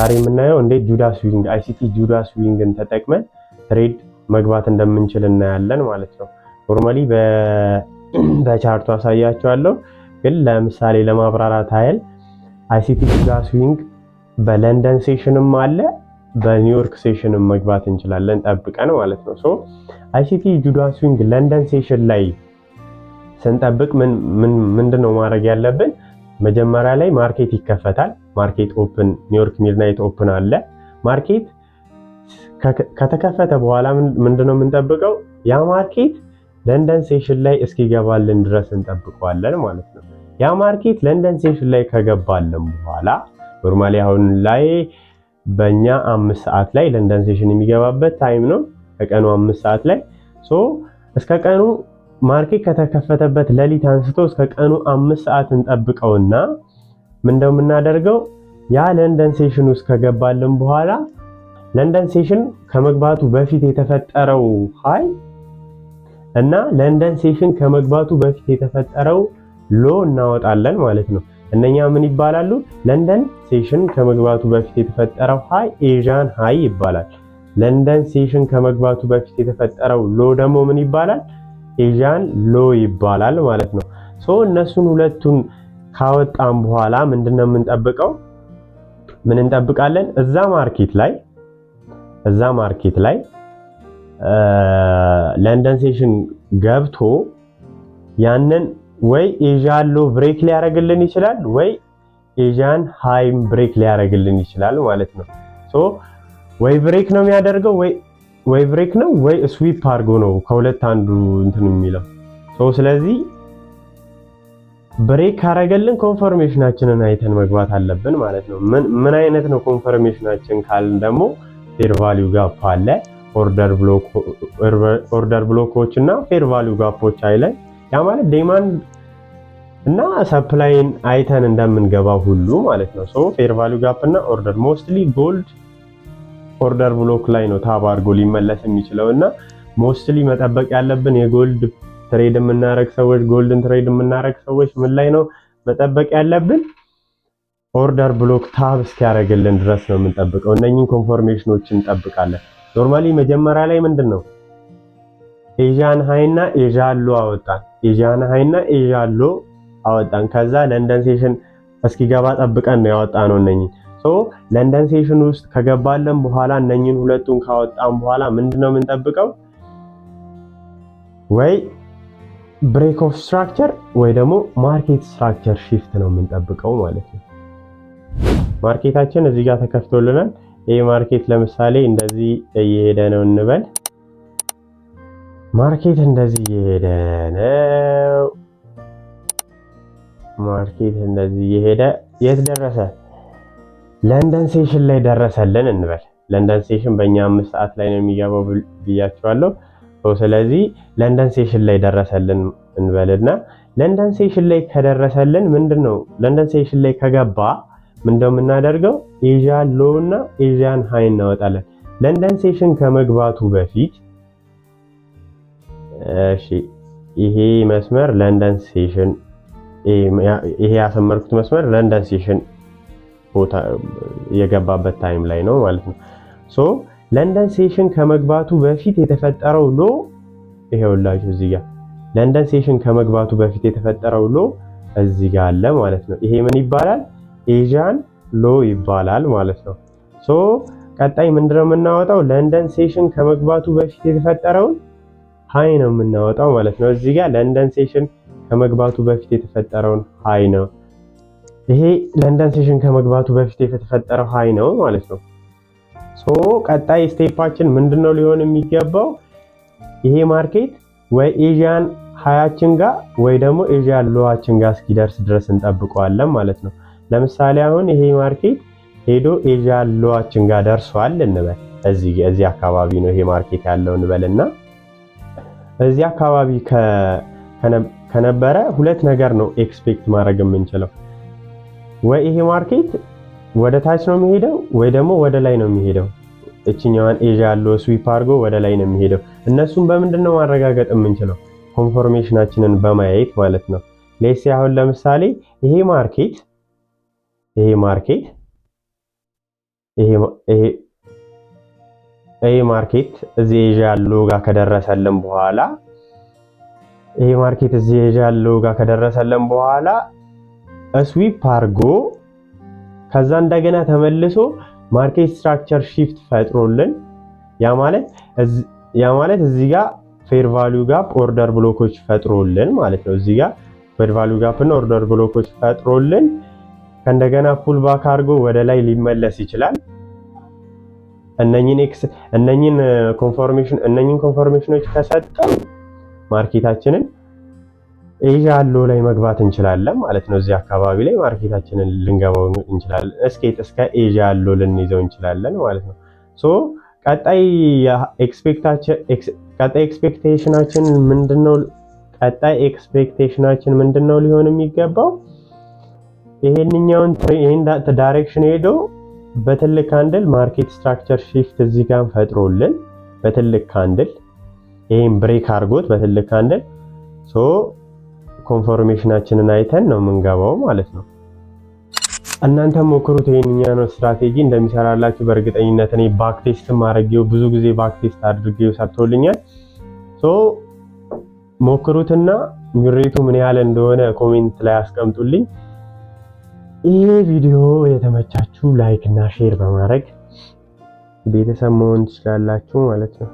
ዛሬ የምናየው እንዴት ጁዳስ ዊንግ አይሲቲ ጁዳስ ዊንግን ተጠቅመን ትሬድ መግባት እንደምንችል እናያለን ማለት ነው። ኖርማሊ በቻርቱ አሳያችኋለሁ፣ ግን ለምሳሌ ለማብራራት ኃይል አይሲቲ ጁዳስ ዊንግ በለንደን ሴሽንም አለ በኒውዮርክ ሴሽንም መግባት እንችላለን ጠብቀን ማለት ነው። ሶ አይሲቲ ጁዳስ ዊንግ ለንደን ሴሽን ላይ ስንጠብቅ ምንድነው ማድረግ ያለብን? መጀመሪያ ላይ ማርኬት ይከፈታል። ማርኬት ኦፕን ኒውዮርክ ሚድናይት ኦፕን አለ። ማርኬት ከተከፈተ በኋላ ምንድነው የምንጠብቀው? ያ ማርኬት ለንደን ሴሽን ላይ እስኪገባልን ድረስ እንጠብቀዋለን ማለት ነው። ያ ማርኬት ለንደን ሴሽን ላይ ከገባልን በኋላ ኖርማሊ አሁን ላይ በእኛ 5 ሰዓት ላይ ለንደን ሴሽን የሚገባበት ታይም ነው፣ ከቀኑ 5 ሰዓት ላይ። ሶ እስከ ቀኑ ማርኬት ከተከፈተበት ሌሊት አንስቶ እስከ ቀኑ 5 ሰዓት እንጠብቀውና ምንድነው የምናደርገው? ያ ለንደን ሴሽን ውስጥ ከገባልን በኋላ ለንደን ሴሽን ከመግባቱ በፊት የተፈጠረው ሃይ እና ለንደን ሴሽን ከመግባቱ በፊት የተፈጠረው ሎ እናወጣለን ማለት ነው። እነኛ ምን ይባላሉ? ለንደን ሴሽን ከመግባቱ በፊት የተፈጠረው ሃይ ኤዥያን ሃይ ይባላል። ለንደን ሴሽን ከመግባቱ በፊት የተፈጠረው ሎ ደግሞ ምን ይባላል? ኤዥያን ሎ ይባላል ማለት ነው። ሶ እነሱን ሁለቱን ካወጣን በኋላ ምንድነው የምንጠብቀው? ምን እንጠብቃለን? እዛ ማርኬት ላይ ለንደን ሴሽን ገብቶ ያንን ወይ ኤዥያን ሎ ብሬክ ሊያደርግልን ይችላል ወይ ኤዥያን ሃይም ብሬክ ሊያደርግልን ይችላል ማለት ነው። ሶ ወይ ብሬክ ነው የሚያደርገው ወይ ብሬክ ነው ወይ ስዊፕ አድርጎ ነው ከሁለት አንዱ እንትን የሚለው። ሶ ስለዚህ ብሬክ ካረገልን ኮንፈርሜሽናችንን አይተን መግባት አለብን ማለት ነው። ምን አይነት ነው ኮንፈርሜሽናችን ካልን ደግሞ ፌር ቫልዩ ጋፕ አለ፣ ኦርደር ብሎኮች እና ፌር ቫልዩ ጋፖች አይለን። ያ ማለት ዲማንድ እና ሰፕላይን አይተን እንደምንገባው ሁሉ ማለት ነው። ሶ ፌር ቫልዩ ጋፕ እና ኦርደር ሞስትሊ ጎልድ ኦርደር ብሎክ ላይ ነው ታብ አድርጎ ሊመለስ የሚችለው እና ሞስትሊ መጠበቅ ያለብን የጎልድ ትሬድ የምናረግ ሰዎች ጎልድን ትሬድ የምናረግ ሰዎች ምን ላይ ነው መጠበቅ ያለብን? ኦርደር ብሎክ ታብ እስኪያደርግልን ድረስ ነው የምንጠብቀው። እነኚህን ኮንፈርሜሽኖችን እንጠብቃለን። ኖርማሊ መጀመሪያ ላይ ምንድነው ኤዥያን ሃይ እና ኤዥያን ሎ አወጣን። ኤዥያን ሃይ እና ኤዥያን ሎ አወጣን። ከዛ ለንደን ሴሽን እስኪገባ ጠብቀን ነው ያወጣነው እነኚህ። ሶ ለንደን ሴሽን ውስጥ ከገባለን በኋላ እነኚህን ሁለቱን ካወጣን በኋላ ምንድነው የምንጠብቀው? ወይ ብሬክ ኦፍ ስትራክቸር ወይ ደግሞ ማርኬት ስትራክቸር ሺፍት ነው የምንጠብቀው ማለት ነው። ማርኬታችን እዚህ ጋር ተከፍቶልናል። ይሄ ማርኬት ለምሳሌ እንደዚህ እየሄደ ነው እንበል። ማርኬት እንደዚህ እየሄደ ነው። ማርኬት እንደዚህ እየሄደ የት ደረሰ? ለንደን ሴሽን ላይ ደረሰልን እንበል። ለንደን ሴሽን በእኛ 5 ሰዓት ላይ ነው የሚገባው ብያቸዋለሁ። ስለዚህ ለንደን ሴሽን ላይ ደረሰልን እንበልና ለንደን ሴሽን ላይ ከደረሰልን ምንድነው ለንደን ሴሽን ላይ ከገባ ምንድነው የምናደርገው? ኤዥያን ሎ እና ኤዥያን ሃይ እናወጣለን። ለንደን ሴሽን ከመግባቱ በፊት እሺ፣ ይሄ መስመር ለንደን ሴሽን ይሄ ያሰመርኩት መስመር ለንደን ሴሽን ቦታ የገባበት ታይም ላይ ነው ማለት ነው። ሶ ለንደን ሴሽን ከመግባቱ በፊት የተፈጠረው ሎ ይሄውላችሁ እዚህ ጋር ለንደን ሴሽን ከመግባቱ በፊት የተፈጠረው ሎ እዚህ ጋር አለ ማለት ነው። ይሄ ምን ይባላል? ኤዥያን ሎ ይባላል ማለት ነው። ሶ ቀጣይ ምንድነው የምናወጣው? ለንደን ሴሽን ከመግባቱ በፊት የተፈጠረውን ሃይ ነው የምናወጣው ማለት ነው። እዚህ ጋር ለንደን ሴሽን ከመግባቱ በፊት የተፈጠረውን ሃይ ነው። ይሄ ለንደን ሴሽን ከመግባቱ በፊት የተፈጠረው ሃይ ነው ማለት ነው። ሶ ቀጣይ ስቴፓችን ምንድነው ሊሆን የሚገባው? ይሄ ማርኬት ወይ ኤዥያን ሃያችን ጋር ወይ ደግሞ ኤዥያን ሎዋችን ጋር እስኪደርስ ድረስ እንጠብቀዋለን ማለት ነው። ለምሳሌ አሁን ይሄ ማርኬት ሄዶ ኤዥያን ሎዋችን ጋር ደርሷል እንበል። እዚህ አካባቢ ነው ይሄ ማርኬት ያለው እንበልና እዚህ አካባቢ ከነበረ ሁለት ነገር ነው ኤክስፔክት ማድረግ የምንችለው። ወይ ይሄ ማርኬት ወደ ታች ነው የሚሄደው ወይ ደግሞ ወደ ላይ ነው የሚሄደው። እቺኛዋን ኤዥያን ሎ ስዊፕ አድርጎ ወደ ላይ ነው የሚሄደው። እነሱን በምንድነው ማረጋገጥ የምንችለው? ኮንፈርሜሽናችንን በማየት ማለት ነው። ሌትስ አሁን ለምሳሌ ይሄ ማርኬት ይሄ ማርኬት እዚህ ኤዥያ ያለው ጋር ከደረሰልን በኋላ ስዊፕ አድርጎ ከዛ እንደገና ተመልሶ ማርኬት ስትራክቸር ሺፍት ፈጥሮልን ያ ማለት እዚህ ጋር ፌር ቫልዩ ጋፕ ኦርደር ብሎኮች ፈጥሮልን ማለት ነው። እዚህ ጋር ፌር ቫልዩ ጋፕ እና ኦርደር ብሎኮች ፈጥሮልን ከእንደገና ፑል ባክ አድርጎ ወደ ላይ ሊመለስ ይችላል። እነኚህን ኮንፎርሜሽኖች ከሰጠው ማርኬታችንን ኤዥያ ያለው ላይ መግባት እንችላለን ማለት ነው። እዚህ አካባቢ ላይ ማርኬታችንን ልንገባው እንችላለን። እስከ ኤዥያ ያለው ልንይዘው እንችላለን ማለት ነው። ሶ ቀጣይ ኤክስፔክቴሽናችን ምንድነው ሊሆን የሚገባው? ይሄን ዳይሬክሽን ሄዶ በትልቅ ካንድል ማርኬት ስትራክቸር ሺፍት እዚህ ጋር ፈጥሮልን በትልቅ ካንድል ይሄን ብሬክ አድርጎት በትልቅ ካንድል ሶ ኮንፎርሜሽናችንን አይተን ነው የምንገባው ማለት ነው። እናንተ ሞክሩት። ይሄንኛው ስትራቴጂ እንደሚሰራላችሁ በእርግጠኝነት እኔ ባክ ቴስት ማድረግው ብዙ ጊዜ ባክ ቴስት አድርጌው ሰርቶልኛል። ሶ ሞክሩትና ምሬቱ ምን ያህል እንደሆነ ኮሜንት ላይ አስቀምጡልኝ። ይሄ ቪዲዮ የተመቻችሁ ላይክ እና ሼር በማድረግ ቤተሰብ መሆን ትችላላችሁ ማለት ነው።